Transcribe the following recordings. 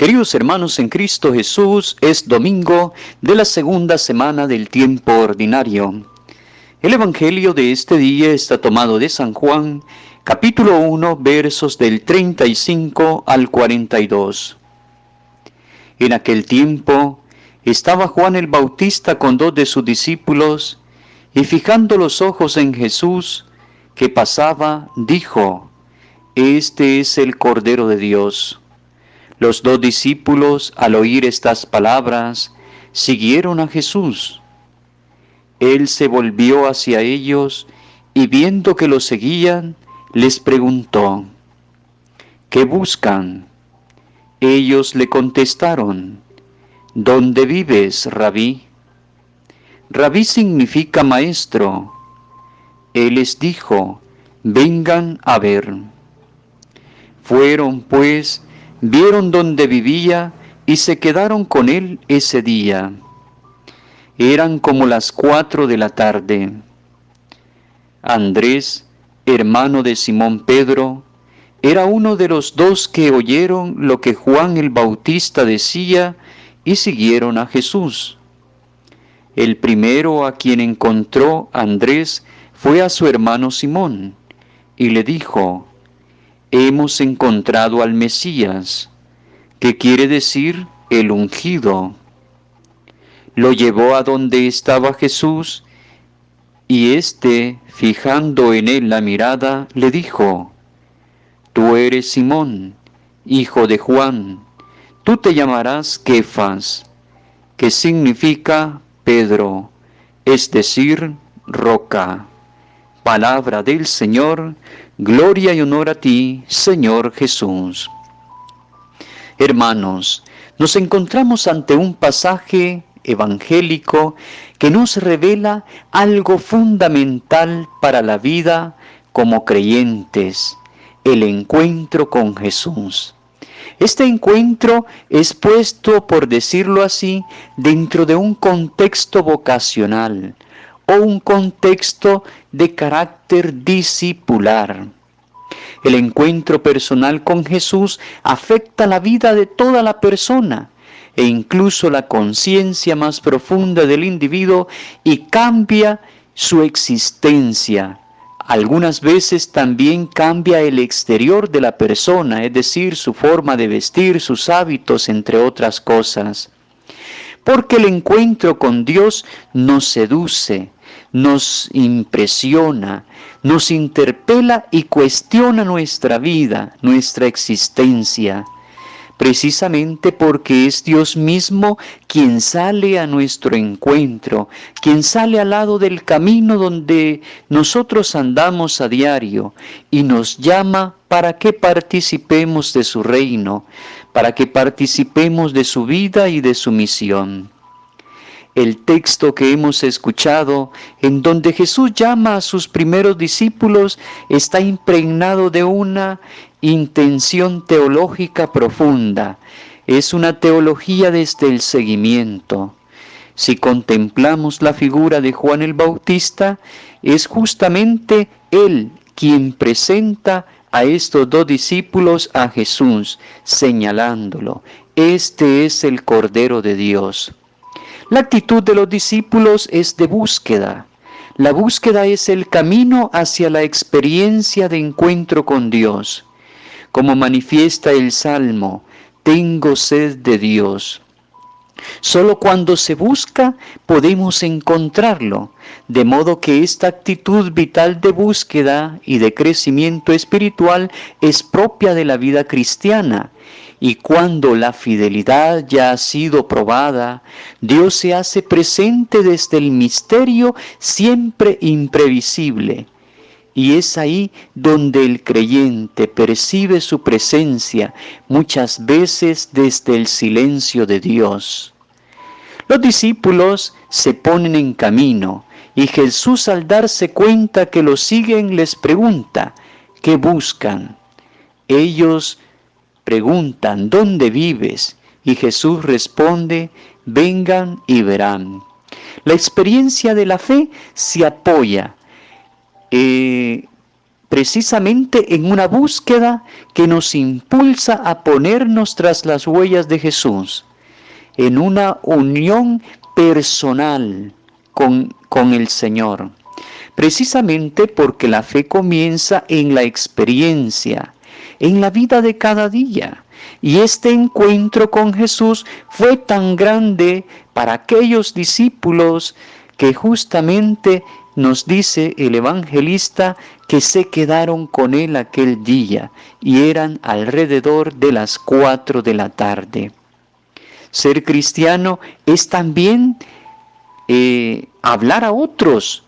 Queridos hermanos en Cristo Jesús, es domingo de la segunda semana del tiempo ordinario. El Evangelio de este día está tomado de San Juan, capítulo 1, versos del 35 al 42. En aquel tiempo estaba Juan el Bautista con 2 de sus discípulos, y fijando los ojos en Jesús, que pasaba, dijo: Este es el Cordero de Dios. Los 2 discípulos, al oír estas palabras, siguieron a Jesús. Él se volvió hacia ellos y viendo que lo seguían, les preguntó: ¿Qué buscan? Ellos le contestaron: ¿Dónde vives, Rabí? Rabí significa maestro. Él les dijo: vengan a ver. Fueron, pues, vieron dónde vivía y se quedaron con él ese día. Eran como las 4 de la tarde. Andrés, hermano de Simón Pedro, era uno de los 2 que oyeron lo que Juan el Bautista decía y siguieron a Jesús. El primero a quien encontró Andrés fue a su hermano Simón y le dijo: Hemos encontrado al Mesías, que quiere decir el ungido. Lo llevó a donde estaba Jesús, y éste, fijando en él la mirada, le dijo: Tú eres Simón, hijo de Juan, tú te llamarás Kefas, que significa Pedro, es decir, roca. Palabra del Señor, gloria y honor a ti, Señor Jesús. Hermanos, nos encontramos ante un pasaje evangélico que nos revela algo fundamental para la vida como creyentes: el encuentro con Jesús. Este encuentro es puesto, por decirlo así, dentro de un contexto vocacional o un contexto de carácter discipular. El encuentro personal con Jesús afecta la vida de toda la persona e incluso la conciencia más profunda del individuo y cambia su existencia. Algunas veces también cambia el exterior de la persona, es decir, su forma de vestir, sus hábitos, entre otras cosas. Porque el encuentro con Dios nos seduce, nos impresiona, nos interpela y cuestiona nuestra vida, nuestra existencia. Precisamente porque es Dios mismo quien sale a nuestro encuentro, quien sale al lado del camino donde nosotros andamos a diario y nos llama para que participemos de su reino, para que participemos de su vida y de su misión. El texto que hemos escuchado, en donde Jesús llama a sus primeros discípulos, está impregnado de una intención teológica profunda. Es una teología desde el seguimiento. Si contemplamos la figura de Juan el Bautista, es justamente él quien presenta a estos 2 discípulos a Jesús, señalándolo: Este es el Cordero de Dios. La actitud de los discípulos es de búsqueda. La búsqueda es el camino hacia la experiencia de encuentro con Dios. Como manifiesta el Salmo: tengo sed de Dios. Solo cuando se busca podemos encontrarlo, de modo que esta actitud vital de búsqueda y de crecimiento espiritual es propia de la vida cristiana. Y cuando la fidelidad ya ha sido probada, Dios se hace presente desde el misterio siempre imprevisible. Y es ahí donde el creyente percibe su presencia, muchas veces desde el silencio de Dios. Los discípulos se ponen en camino y Jesús, al darse cuenta que los siguen, les pregunta: ¿qué buscan? Ellos preguntan: ¿dónde vives? Y Jesús responde: vengan y verán. La experiencia de la fe se apoya precisamente en una búsqueda que nos impulsa a ponernos tras las huellas de Jesús, en una unión personal con el Señor. Precisamente porque la fe comienza en la experiencia, en la vida de cada día. Y este encuentro con Jesús fue tan grande para aquellos discípulos que justamente nos dice el evangelista que se quedaron con él aquel día y eran alrededor de las 4 de la tarde. Ser cristiano es también hablar a otros.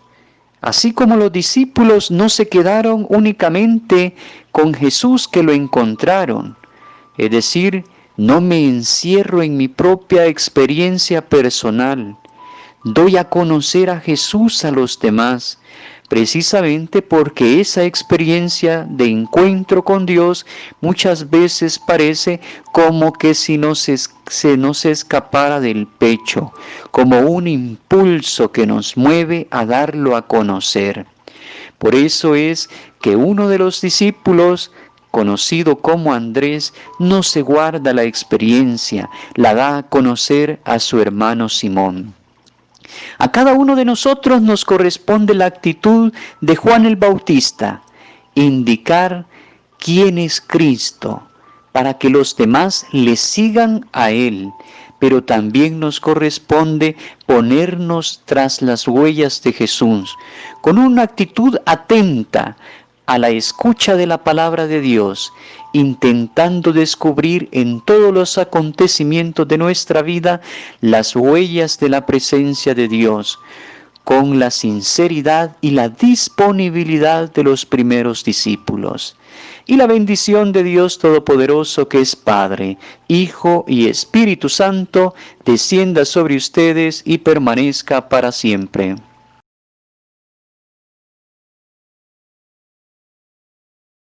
Así como los discípulos no se quedaron únicamente con Jesús que lo encontraron. Es decir, no me encierro en mi propia experiencia personal. Doy a conocer a Jesús a los demás, precisamente porque esa experiencia de encuentro con Dios muchas veces parece como que si se nos escapara del pecho, como un impulso que nos mueve a darlo a conocer. Por eso es que uno de los discípulos, conocido como Andrés, no se guarda la experiencia, la da a conocer a su hermano Simón. A cada uno de nosotros nos corresponde la actitud de Juan el Bautista, indicar quién es Cristo, para que los demás le sigan a Él, pero también nos corresponde ponernos tras las huellas de Jesús, con una actitud atenta a la escucha de la palabra de Dios, intentando descubrir en todos los acontecimientos de nuestra vida las huellas de la presencia de Dios, con la sinceridad y la disponibilidad de los primeros discípulos. Y la bendición de Dios Todopoderoso, que es Padre, Hijo y Espíritu Santo, descienda sobre ustedes y permanezca para siempre.